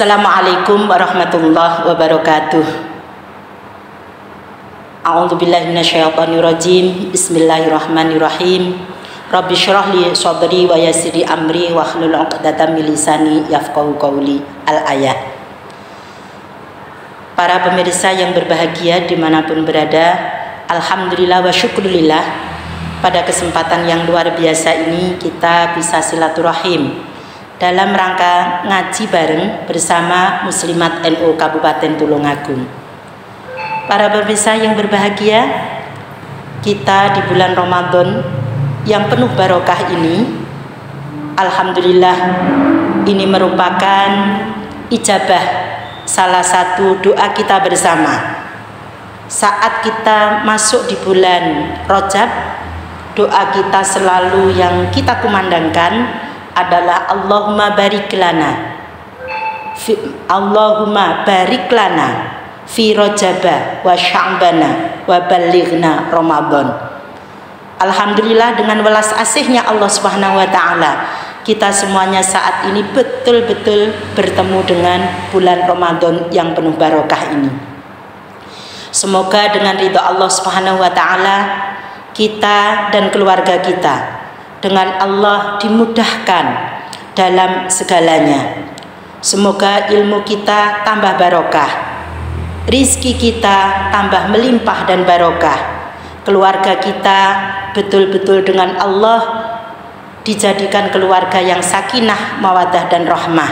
Assalamualaikum warahmatullahi wabarakatuh. A'udzubillahi minasyaitonirrajim. Bismillahirrahmanirrahim. Rabbi syrah li sadri wa yassir li amri wahlul 'uqdatam min lisani yafqahu qawli. Al-ayat. Para pemirsa yang berbahagia dimanapun berada, alhamdulillah wa syukurillah, pada kesempatan yang luar biasa ini kita bisa silaturahim dalam rangka ngaji bareng bersama Muslimat NU Kabupaten Tulungagung. Para pemirsa yang berbahagia, kita di bulan Ramadan yang penuh barokah ini, alhamdulillah, ini merupakan ijabah salah satu doa kita bersama. Saat kita masuk di bulan Rajab, doa kita selalu yang kita kumandangkan adalah Allahumma barik lana fi Rajaba wa Sya'bana wa ballighna Ramadan. Alhamdulillah, dengan welas asihnya Allah Subhanahu wa taala, kita semuanya saat ini betul-betul bertemu dengan bulan Ramadan yang penuh barokah ini. Semoga dengan ridha Allah Subhanahu wa taala, kita dan keluarga kita dengan Allah dimudahkan dalam segalanya. Semoga ilmu kita tambah barokah, rizki kita tambah melimpah dan barokah, keluarga kita betul-betul dengan Allah dijadikan keluarga yang sakinah, mawaddah dan rahmah.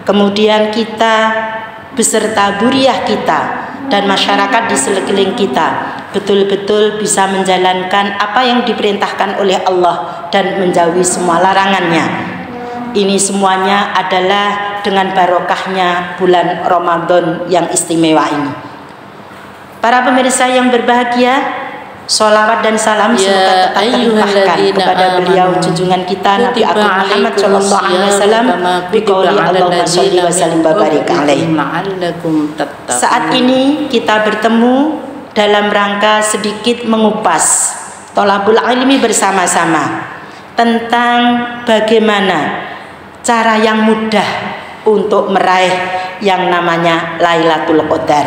Kemudian kita beserta buriah kita dan masyarakat di sekeliling kita betul-betul bisa menjalankan apa yang diperintahkan oleh Allah dan menjauhi semua larangannya. Ini semuanya adalah dengan barokahnya bulan Ramadan yang istimewa ini. Para pemirsa yang berbahagia, sholawat dan salam semoga tetap terlimpahkan kepada beliau junjungan kita Nabi Agung Muhammad sallallahu alaihi wasallam biqauli Allahumma sholli wa sallim wa barik alaihi. Saat ini kita bertemu dalam rangka sedikit mengupas tholabul ilmi bersama-sama tentang bagaimana cara yang mudah untuk meraih yang namanya Lailatul Qadar.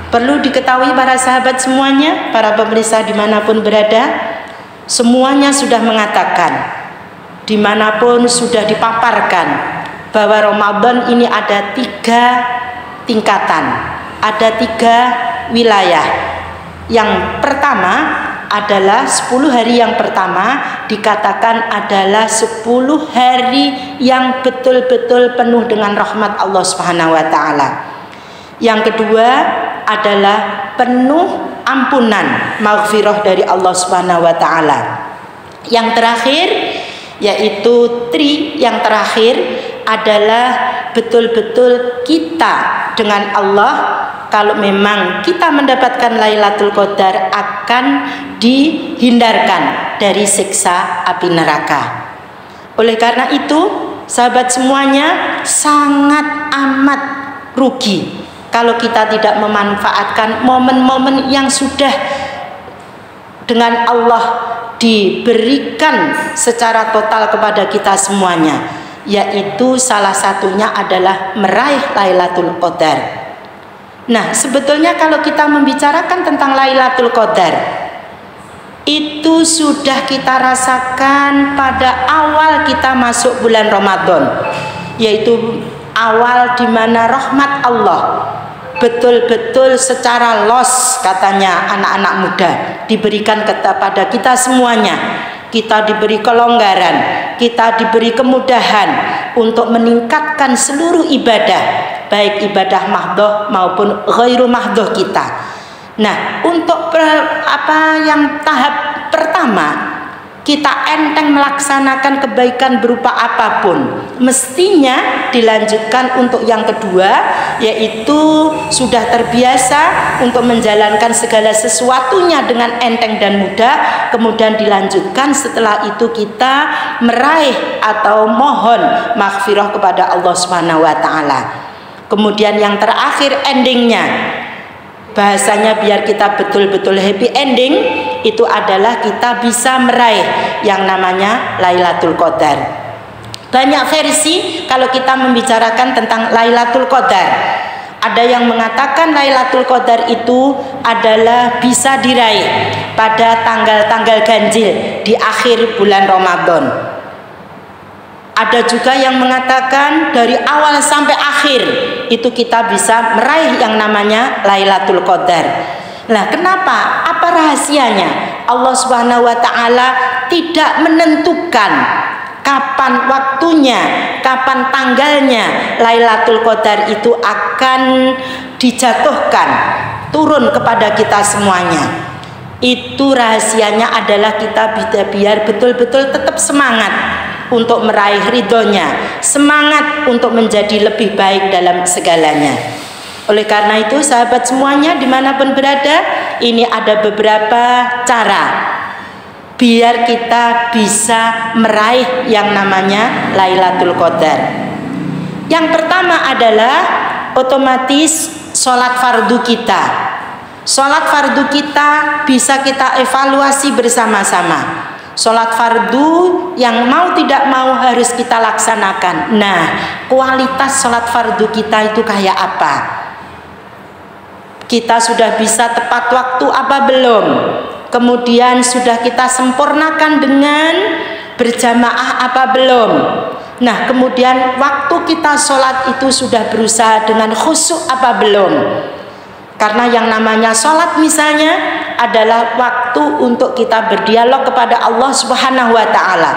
Perlu diketahui para sahabat semuanya, para pemirsa dimanapun berada, semuanya sudah mengatakan, dimanapun sudah dipaparkan bahwa Ramadan ini ada 3 tingkatan, ada 3 wilayah. Yang pertama adalah 10 hari yang pertama dikatakan adalah 10 hari yang betul-betul penuh dengan rahmat Allah Subhanahu wa taala. Yang kedua adalah penuh ampunan, maghfirah dari Allah Subhanahu wa taala. Yang terakhir yaitu yang terakhir adalah betul-betul kita dengan Allah. Kalau memang kita mendapatkan Lailatul Qadar, akan dihindarkan dari siksa api neraka. Oleh karena itu, sahabat semuanya, sangat amat rugi kalau kita tidak memanfaatkan momen-momen yang sudah dengan Allah diberikan secara total kepada kita semuanya, yaitu salah satunya adalah meraih Lailatul Qadar. Nah, sebetulnya kalau kita membicarakan tentang Lailatul Qadar, itu sudah kita rasakan pada awal kita masuk bulan Ramadan, yaitu awal di mana rahmat Allah betul-betul secara los, katanya anak-anak muda, diberikan kepada kita semuanya. Kita diberi kelonggaran, kita diberi kemudahan untuk meningkatkan seluruh ibadah, baik ibadah mahdhah maupun ghairu mahdhah kita. Nah, untuk yang tahap pertama, kita enteng melaksanakan kebaikan berupa apapun, mestinya dilanjutkan untuk yang kedua, yaitu sudah terbiasa untuk menjalankan segala sesuatunya dengan enteng dan mudah, kemudian dilanjutkan setelah itu kita meraih atau mohon maghfirah kepada Allah Subhanahu wa taala. Kemudian yang terakhir, endingnya, bahasanya biar kita betul-betul happy ending, itu adalah kita bisa meraih yang namanya Lailatul Qadar. Banyak versi kalau kita membicarakan tentang Lailatul Qadar. Ada yang mengatakan Lailatul Qadar itu adalah bisa diraih pada tanggal-tanggal ganjil di akhir bulan Ramadan. Ada juga yang mengatakan dari awal sampai akhir itu kita bisa meraih yang namanya Lailatul Qadar. Nah, kenapa? Apa rahasianya? Allah Subhanahu wa taala tidak menentukan kapan waktunya, kapan tanggalnya Lailatul Qadar itu akan dijatuhkan turun kepada kita semuanya. Itu rahasianya adalah kita biar betul-betul tetap semangat untuk meraih ridhonya, semangat untuk menjadi lebih baik dalam segalanya. Oleh karena itu sahabat semuanya dimanapun berada, ini ada beberapa cara biar kita bisa meraih yang namanya Lailatul Qadar. Yang pertama adalah otomatis sholat fardu kita. Sholat fardu kita bisa kita evaluasi bersama-sama. Sholat fardu yang mau tidak mau harus kita laksanakan. Nah, kualitas sholat fardu kita itu kayak apa? Kita sudah bisa tepat waktu apa belum? Kemudian sudah kita sempurnakan dengan berjamaah apa belum? Nah, kemudian waktu kita sholat itu sudah berusaha dengan khusyuk apa belum? Karena yang namanya sholat misalnya adalah waktu untuk kita berdialog kepada Allah Subhanahu wa ta'ala.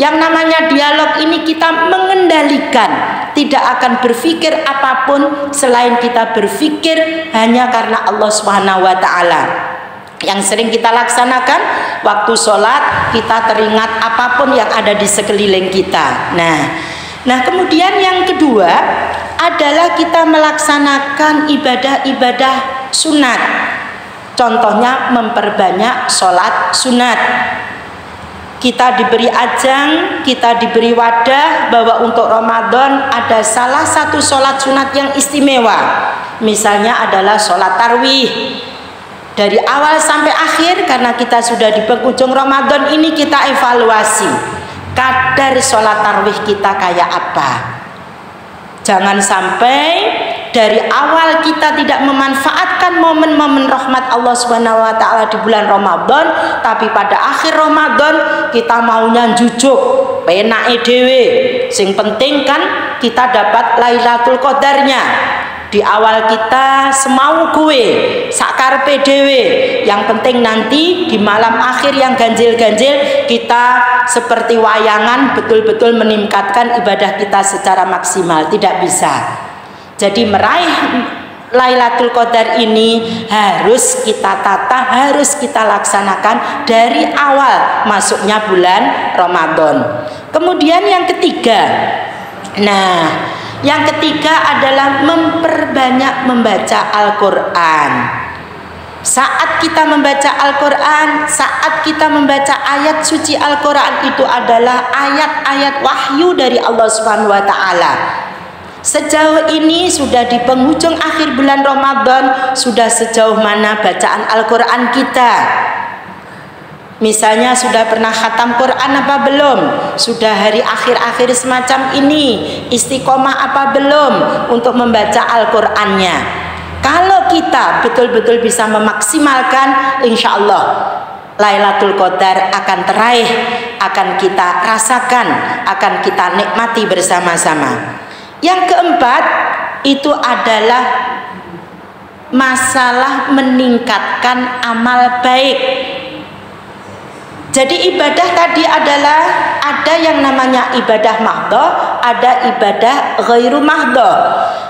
Yang namanya dialog ini kita mengendalikan, tidak akan berpikir apapun selain kita berpikir hanya karena Allah Subhanahu wa ta'ala. Yang sering kita laksanakan waktu sholat, kita teringat apapun yang ada di sekeliling kita. Nah kemudian yang kedua adalah kita melaksanakan ibadah-ibadah sunat. Contohnya memperbanyak sholat sunat. Kita diberi ajang, kita diberi wadah bahwa untuk Ramadan ada salah satu sholat sunat yang istimewa. Misalnya adalah sholat tarawih. Dari awal sampai akhir, karena kita sudah di penghujung Ramadan ini, kita evaluasi kadar sholat tarawih kita kayak apa. Jangan sampai dari awal kita tidak memanfaatkan momen-momen rahmat Allah Subhanahu wa taala di bulan Ramadan, tapi pada akhir Ramadan kita maunya jujuk, penake dhewe. Sing penting kan kita dapat Lailatul Qadarnya. Di awal kita semau gue, sakarpe dewe. Yang penting nanti di malam akhir yang ganjil-ganjil kita seperti wayangan betul-betul meningkatkan ibadah kita secara maksimal. Tidak bisa. Jadi meraih Lailatul Qadar ini harus kita tata, harus kita laksanakan dari awal masuknya bulan Ramadan. Kemudian yang ketiga, yang ketiga adalah memperbanyak membaca Al-Quran. Saat kita membaca Al-Quran, saat kita membaca ayat suci Al-Quran itu adalah ayat-ayat wahyu dari Allah Subhanahu wa ta'ala. Sejauh ini sudah di penghujung akhir bulan Ramadan, sudah sejauh mana bacaan Al-Quran kita? Misalnya sudah pernah khatam Quran apa belum? Sudah hari akhir-akhir semacam ini istiqomah apa belum untuk membaca Al-Qur'annya? Kalau kita betul-betul bisa memaksimalkan, insya Allah Lailatul Qadar akan teraih, akan kita rasakan, akan kita nikmati bersama-sama. Yang keempat itu adalah masalah meningkatkan amal baik. Jadi ibadah tadi adalah ada yang namanya ibadah mahdhah, ada ibadah ghairu mahdhah.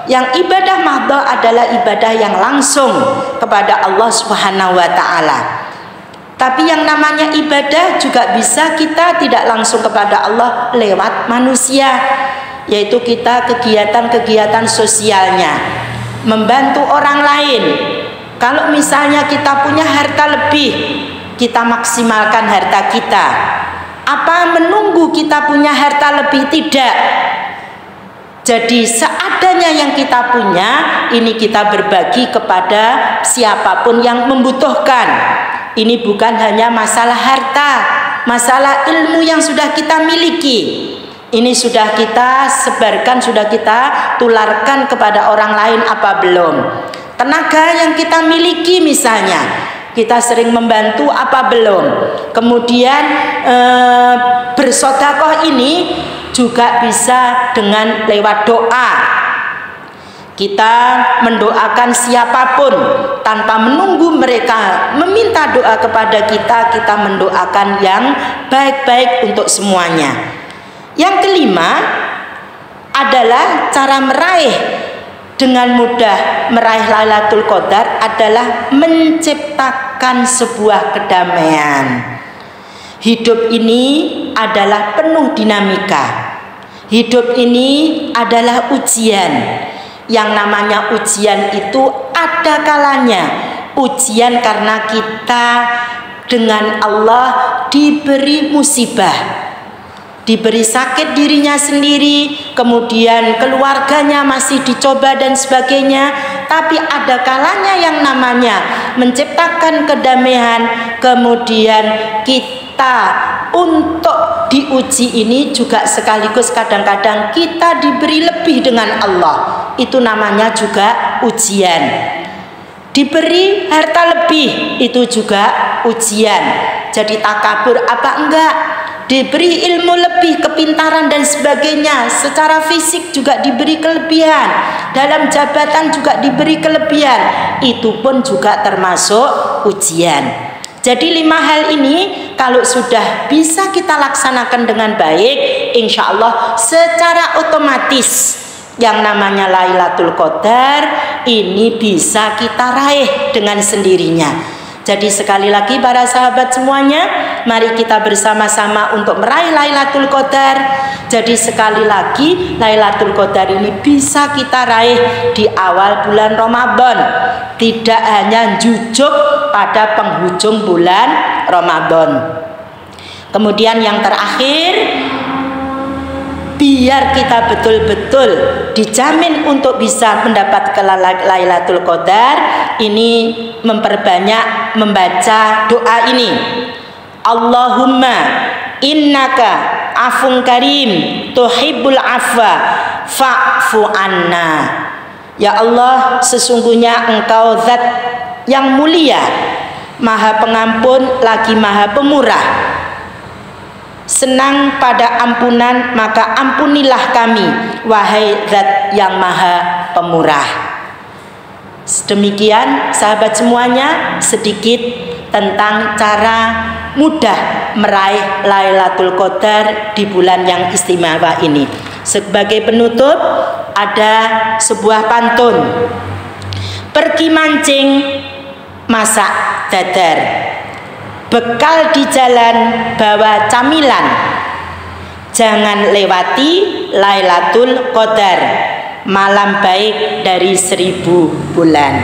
Yang ibadah mahdhah adalah ibadah yang langsung kepada Allah Subhanahu wa taala. Tapi yang namanya ibadah juga bisa kita tidak langsung kepada Allah lewat manusia, yaitu kita kegiatan-kegiatan sosialnya, membantu orang lain. Kalau misalnya kita punya harta lebih, kita maksimalkan harta kita. Apa menunggu kita punya harta lebih? Tidak. Jadi seadanya yang kita punya, ini kita berbagi kepada siapapun yang membutuhkan. Ini bukan hanya masalah harta, masalah ilmu yang sudah kita miliki. Ini sudah kita sebarkan, sudah kita tularkan kepada orang lain apa belum? Tenaga yang kita miliki misalnya, kita sering membantu apa belum? Kemudian bersedekah ini juga bisa dengan lewat doa. Kita mendoakan siapapun tanpa menunggu mereka meminta doa kepada kita, kita mendoakan yang baik-baik untuk semuanya. Yang kelima adalah cara meraih dengan mudah meraih Lailatul Qadar adalah menciptakan sebuah kedamaian. Hidup ini adalah penuh dinamika. Hidup ini adalah ujian. Yang namanya ujian itu ada kalanya. Ujian karena kita dengan Allah diberi musibah, diberi sakit dirinya sendiri, kemudian keluarganya masih dicoba dan sebagainya. Tapi ada kalanya yang namanya menciptakan kedamaian, kemudian kita untuk diuji ini juga sekaligus kadang-kadang kita diberi lebih dengan Allah. Itu namanya juga ujian. Diberi harta lebih, itu juga ujian. Jadi takabur apa enggak? Diberi ilmu lebih, kepintaran dan sebagainya, secara fisik juga diberi kelebihan, dalam jabatan juga diberi kelebihan, itu pun juga termasuk ujian. Jadi 5 hal ini kalau sudah bisa kita laksanakan dengan baik, insya Allah secara otomatis yang namanya Lailatul Qadar ini bisa kita raih dengan sendirinya. Jadi sekali lagi para sahabat semuanya, mari kita bersama-sama untuk meraih Lailatul Qadar. Jadi sekali lagi Lailatul Qadar ini bisa kita raih di awal bulan Ramadan, tidak hanya jujuk pada penghujung bulan Ramadan. Kemudian yang terakhir, biar kita betul-betul dijamin untuk bisa mendapatkan Lailatul Qadar, ini memperbanyak membaca doa ini. Allahumma innaka afun karim tuhibbul afwa fa'fu anna. Ya Allah, sesungguhnya Engkau zat yang mulia, Maha Pengampun lagi Maha Pemurah, senang pada ampunan, maka ampunilah kami, wahai zat yang Maha Pemurah. Demikian sahabat semuanya, sedikit tentang cara mudah meraih Lailatul Qadar di bulan yang istimewa ini. Sebagai penutup ada sebuah pantun. Pergi mancing, masak dadar, bekal di jalan bawa camilan, jangan lewati Lailatul Qadar, malam baik dari 1000 bulan.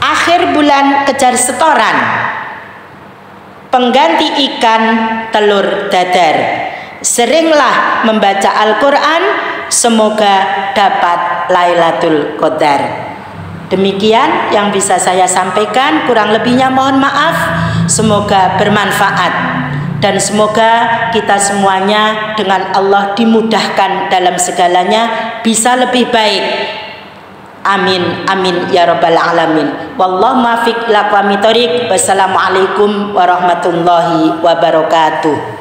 Akhir bulan kejar setoran, pengganti ikan telur dadar. Seringlah membaca Al-Quran, semoga dapat Lailatul Qadar. Demikian yang bisa saya sampaikan, kurang lebihnya mohon maaf. Semoga bermanfaat dan semoga kita semuanya dengan Allah dimudahkan dalam segalanya, bisa lebih baik. Amin amin ya rabbal alamin. Wallahu muwaffiq ila aqwamit thoriq. Wassalamualaikum warahmatullahi wabarakatuh.